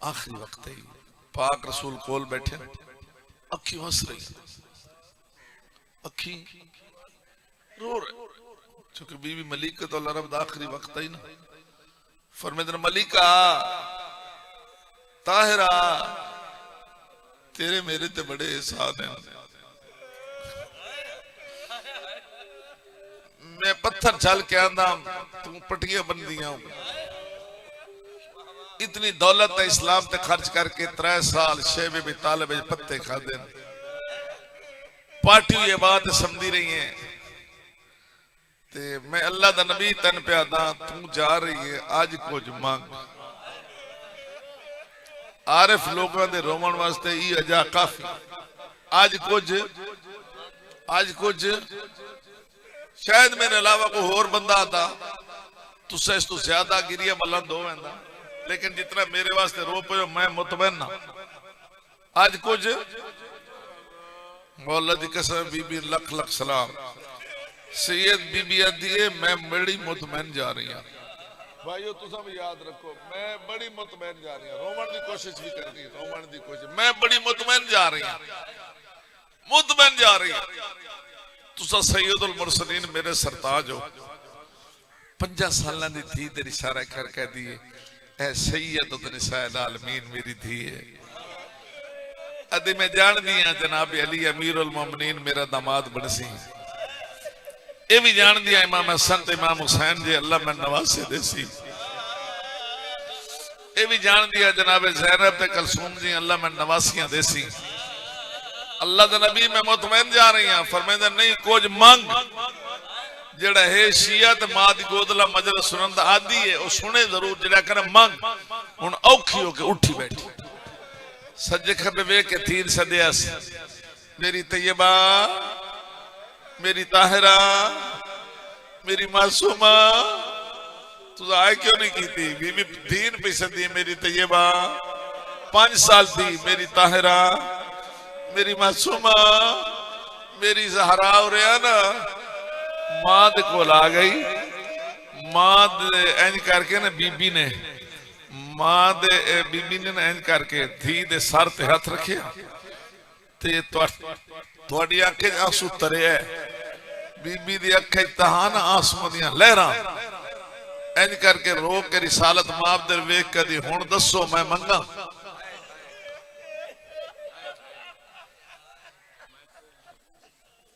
आखिरी वक्त आई। पाक रसूल कोल बैठे, अखी हंस रही, अखी रो रहे, क्योंकि बीबी मलिका तो अरब दा आखिरी वक्त आई ना। फरमाते मलिका ताहिरा तेरे मेरे ते बड़े एहसान हैं। मैं पत्थर चल के आंदा तू पटियां बन दिया। इतनी दौलत है इस्लाम ते खर्च करके 3 साल शेब भी तालब पत्ते खादे, पार्टी ये बात समझी रही है। ते मैं अल्लाह दा नबी तन प्यादा तू जा रही है आज कुछ मांग। आरिफ लोगों दे रोमन वास्ते ई अजा काफी। आज कुछ शायद मेरे अलावा कोई होर बंदा आता तुसे इस तो ज्यादा गिरिया बुलंद हो वेंदा, लेकिन जितना मेरे वास्ते रो पे मैं मुतमैन ना। आज कुछ मौला दी कसम बीबी लख लख सलाम। सैयद बीबी आदि मैं बड़ी मुतमैन जा रही हूं। भाइयों तुम भी याद रखो मैं बड़ी मुतमैन जा रही हूं। रोमन की कोशिश भी करनी, रोमन की कोशिश, मैं बड़ी मुतमैन जा रही हूं, मुतमैन जा रही हूं। तुसा सैयदुल मुरसलीन मेरे सरताज हो 5 साल की थी तेरी इशारा कर कह दिए ऐ सैयद निसाए आलमीन मेरी थी है। अदे मैं जान दी हाँ जनाब अली अमीर उल मोमिनीन मेरा दामाद बनसी। ये भी जान दिया इमाम हसन ते इमाम हुसैन जी अल्लाह मैं नवासे देसी। ये भी जान दिया जनाब ज़ैनब ते कलसूम जी अल्लाह मैं नवासियां देसी। अल्लाह दा नबी मैं मुतमैन जा रही हाँ फरमांदा नहीं कुछ मंग जेड़ा है शिया ते मां दी गोदला मजलिस सुनन दा आदी है वो सुने जरूर जेड़ा करे मंग हुन औखी होके उठी बैठी सज्जे खब्बे वे के तीर सदियास मेरी तैयबा मेरी ताहिरा मेरी मासूमा तू आए क्यों नहीं की थी बीबी दीन पे सदी मेरी तैयबा 5 साल थी मेरी ताहिरा मेरी मासूमा मेरी ज़हरा और ना मां दे कोल आ गई। मां दे इंज करके ना बीबी ने मां दे बीबी ने ना इंज करके धी दे सर ते हाथ रखिया ते तुहाडी अख आंसू तरे है बीबी दी अख तहान आंसू दियां लहरां इंज करके रो के रिसालत माफ दे वेख कदी हुण दसो मैं मंगा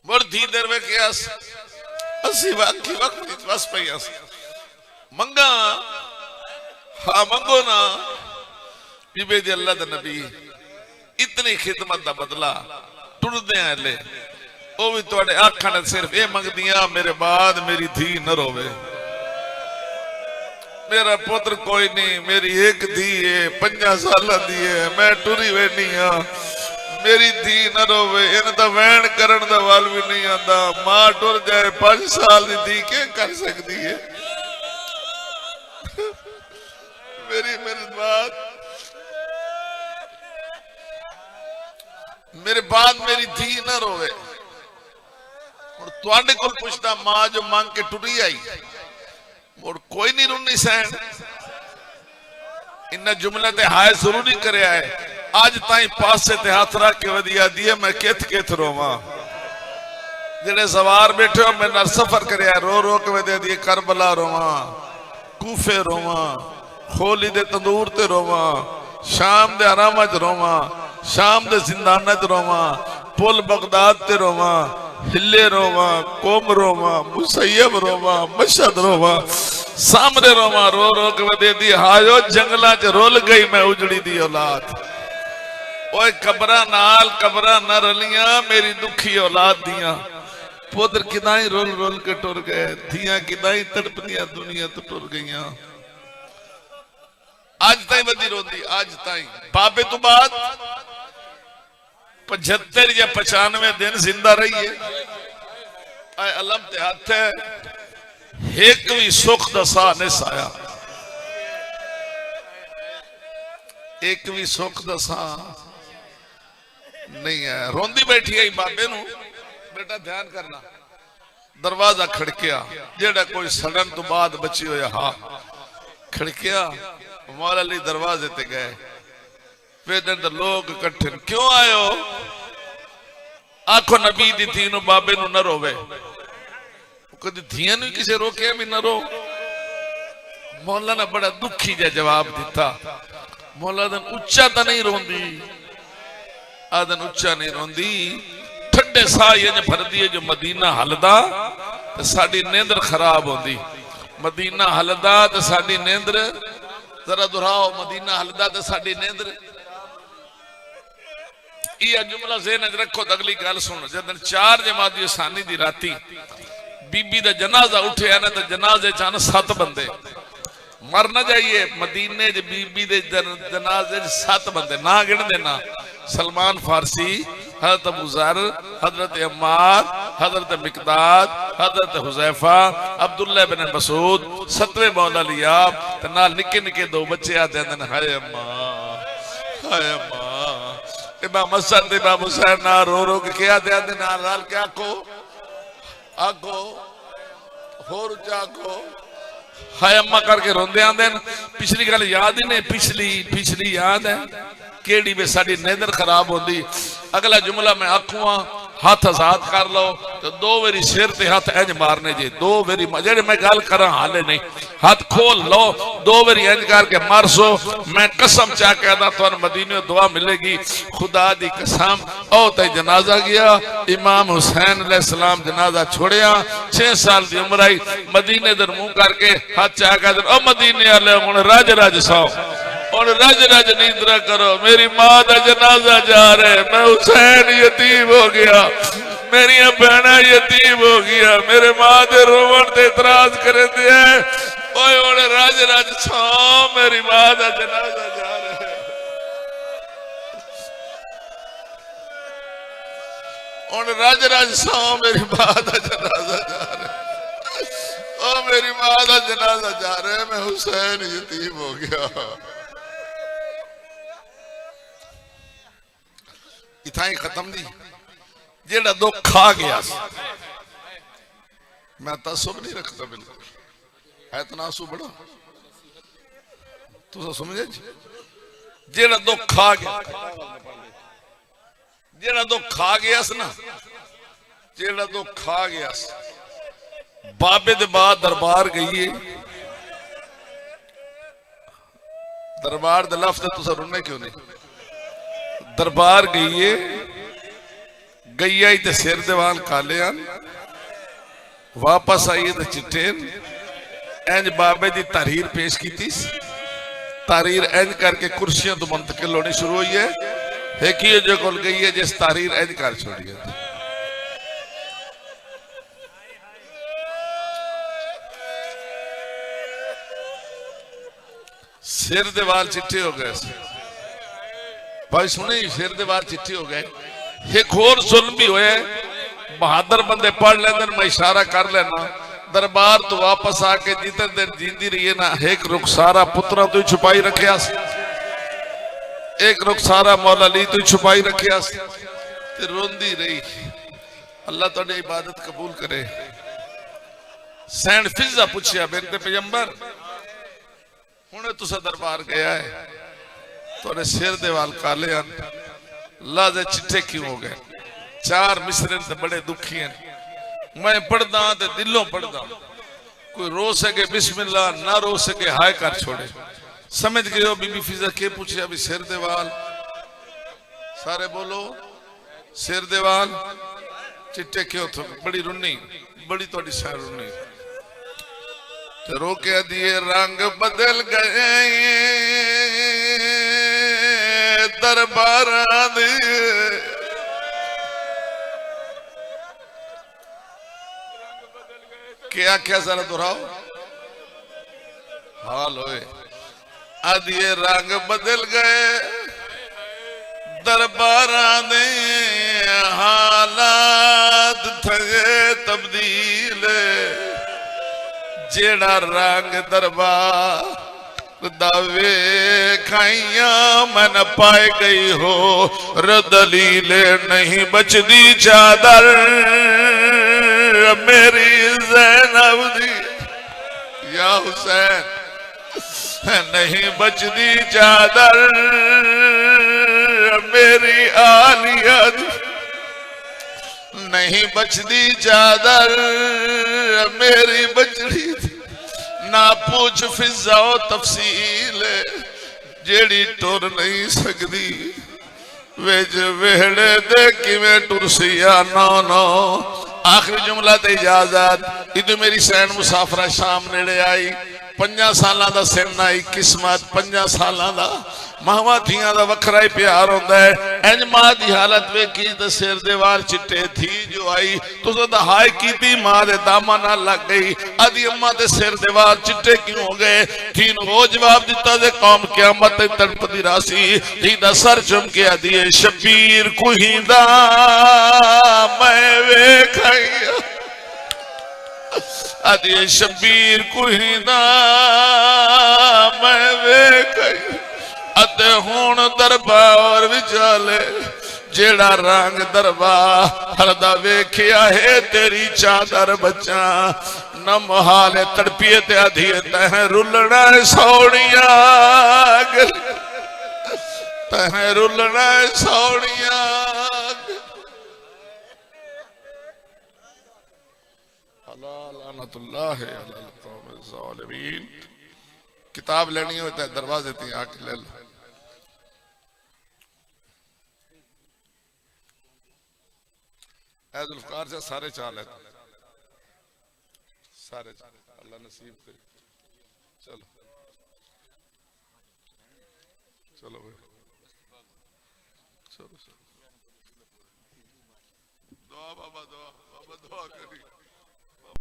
मुड़ धी देर वे कियास असी वक्त बस पईयास मंगा हाँ मंगो ना बीबे दी अल्लाह दा नबी इतनी खिदमत दा बदला टुरदे ले वो भी तुहाडे आखां ने सिर्फ ये मंगदियां मेरे बाद मेरी धी न रोवे मेरा पुत्र कोई नहीं मेरी एक धी है 5 साल दी है मैं टुरी वेनी हाँ मेरी धी न रोवे इन तो वैन करन दा वाल भी नहीं आंदा मां टुर जाए 5 साल दी धी क्या कर सकती है मेरे बाद मेरी धी न रोवे तुहाडे कोल पुछदा मां जो मांग के टुरी आई मुड़ कोई नहीं रुनी सहन इन जुमले ते हाय जरूरी करया है आज ताई पासे ते हाथ रख के वधिया दिए मैं कित रोवा जेड़े सवार बैठे हो मैं नाल सफर करया रो रो के वधिया दिए करबला रोवा कूफे रोवा खोली दे तंदूर ते रोवा शाम दे आराम च रोवा शाम दे जिंदाना च रोवा पुल बगदाद ते रोवा हिले रोवा कोम रोवा मुसैयब रोवा मशहद रोवा सामने रोवा रो रो के वधिया दी हायो जंगला च रोल गई मैं उजड़ी दी औलाद ओए कबरा नाल कबरा न रलियां मेरी दुखी औलाद दियां पुत्र किदाई रोल रोल के टुर गए धियां किदाई तड़पदियां दुनिया तो टुर गईयां आज ताई बदी रोंदी आज ताई बाबे तो बाद 75 या 95 दिन जिंदा रही है अलम ते हाथ है एक भी सुख दा साह नहीं साया एक भी सुख दा साह नहीं है रोंदी बैठी आई बाबे नू बेटा ध्यान करना दरवाजा खड़किया जेड़ा कोई सड़न तो बाद बची होया हा खड़किया मौला अली दरवाजे ते गए फिर लोग इकट्ठे क्यों आयो आखो नबी दी थी नु बाबे नु न रोवे कदी धियां नु किसे रोके भी न रो मौला ने बड़ा दुखी जा जवाब दिता मौला दिन उच्चा तो नहीं रोंदी आदन उच्चा नहीं रोंदी ठंडे साह भरदी है जो मदीना हलदा तो साडी नींदर खराब होंदी मदीना हलदा तो साडी नींदर जरा दोहराओ मदीना हलदा तो साडी नींदर ये जुमला ज़हन च रखो अगली गल सुन जदन 4 जमाती आसानी दी राती बीबी दा जनाजा उठिया ना तो जनाजे च 7 बंदे मर ना जाइए मदीने च बीबी दे जनाजे 7 बंदे ना गिन देना सलमान फारसी हजरत अबू ज़र हजरत अम्मार हजरत मिकदाद हजरत हुज़ैफा अब्दुल्ला बिन मसूद 7वें मौला लिया ते नाल निके निके 2 बच्चे आते हैं हाय अम्मा इमाम हसन ते इमाम हुसैन ना रो रो के क्या आते नाल क्या आखो होर उच्चा आखो हाय अम्मा करके रोंदे आंदे पिछली गल याद ही नहीं पिछली याद है केड़ी वे साडी नींदर खराब होंदी अगला जुमला मैं आखूं हाथ आजाद कर लो तो दो बारी सिर ते हाथ इंज मारने जे, दो बारी जेड़े मैं गल करा हाले नहीं, हाथ खोल लो दो बारी इंज करके मारसो। मैं कसम चा कहदा तुहानू मदीने दुआ मिलेगी, खुदा दी कसम। ओ ते जनाजा गया, इमाम हुसैन अलैहिस्सलाम जनाजा छोड़िया, 6 साल की उम्र आई, मदीने दर मुंह करके हाथ चा कहदे ओ मदीने वाले हुण रज रज सौ, और रज रज नींदरा करो, मेरी मां का जनाजा जा रहा है, मैं हुसैन यतीम हो गया, मेरी भैन यतीम हो गया, मेरे मां के रोवन से इतराज कर दिया, रज रज सौ, मेरी मां का जनाजा जा रहा है। हुण रज रज सौ, मेरी मां का जनाजा जा रहा है, ओ मेरी मां का जनाजा जा रहा है, मैं हुसैन यतीम हो गया। इतना ही खत्म दी, जेड़ा दुख खा गया, मैं तसुब नहीं रखता बिल्कुल, है तो आंसू बड़ा तुम समझे, जेड़ा दुख खा गया, जेड़ा दुख खा गया ना, जेड़ा दुख खा गया, बाबे दे बाद दरबार गई है, दरबार दे लफ्ज़ तुस रुने क्यों नहीं, दरबार गई है, गई आई तो सिर दीवान काले आन, वापस आई तो चिट्टे, इंज बाबे की तहरीर पेश की, तहरीर इंज करके कुर्सियों तो मुंतकिल होनी शुरू हुई है, एक ही जो कोल गई है जिस तहरीर इंज कर छोड़ी है। सिर दीवार चिट्टे हो गए भाई, सुने सिर दीवार चिट्ठी हो गए। एक होर जुल्म भी होए, बहादुर बंदे पढ़ लेंदे, मैं इशारा कर लेना, दरबार तो वापस आके जितने देर जींदी रही है ना, एक रुखसारा पुत्रा तो छुपाई रखिया, एक रुखसारा मौला अली तो छुपाई रखिया, रोंदी रही। अल्लाह तुहाडी इबादत कबूल करे। सैन फिजा पूछया, बेनते पैगंबर हुणे तुसा दरबार गया है, थोड़े सिर दे वाल काले हैं, लाजे चिट्टे क्यों हो गए? 4 मिसरे ते बड़े दुखी हैं, मैं पढ़दा ते दिलों पढ़दा, कोई रो सके बिस्मिल्लाह, ना रो सके हाय कर छोड़े। समझ गए हो बीबी फिजा के पूछे अभी सिर दे वाल, सारे बोलो सिर दे वाल चिट्टे क्यों थे? बड़ी रुन्नी, बड़ी थोड़ी शायर रुन्नी, तो रो के दिए रंग बदल गए दरबार दे, क्या क्या जरा दोहराओ हाल होए। आदिए रंग बदल गए दरबार दे, हालात थे तब्दील, जेड़ा रंग दरबार दावे खाइया मन पाए गई हो, रदलील नहीं बचदी चादर मेरी ज़ैनब दी, या हुसैन नहीं बचदी चादर मेरी आलिया दी, नहीं बचदी चादर मेरी बचड़ी थी। ना पूछ फिजाओ तफसील, जेड़ी टुर नहीं सकती वेज वेहड़े दे किवें टुरसिया नो नो। आखिरी जुमला ते इजाजत। इधर मेरी सैन मुसाफरा शाम नेड़े आई, 5 साल का सिन आई किस्मत, 5 साल का मावा धियां दा वखरा ही प्यार होंदा है। इंज मां दी हालत वेखी ते सिर दे वाल चिट्टे थी जो आई, तुसां दा हाय कीती मां दे दामा नाल लग गई। आदि अम्मा दे सिर दे वाल चिट्टे क्यों हो गए? थी नूं वो जवाब दिता जे कौम क़यामत ते तड़पदी रासी। थी दा सर चुम के आदी शबीर कुहिंदा मैं वेखाई, आदि शबीर कुहिंदा मैं वेखाई। अते हुण दरबार विचाले जेड़ा रंग दरबार दा वेखिया है तेरी चादर बच्चा न मोहाले तड़पिए ते आधी तह रुलना सौड़िया, तह रुलना सौड़िया। लानतुल्लाहि अलल कौमिज़ ज़ालिमीन। किताब लेनी हो तो दरवाजे ते आके ले लो। जुल्फ़कार से सारे चाल है, सारे अल्लाह नसीब करे। चलो चलो भाई, चलो चलो। दुआ बाबा, दुआ बाबा, दुआ करी।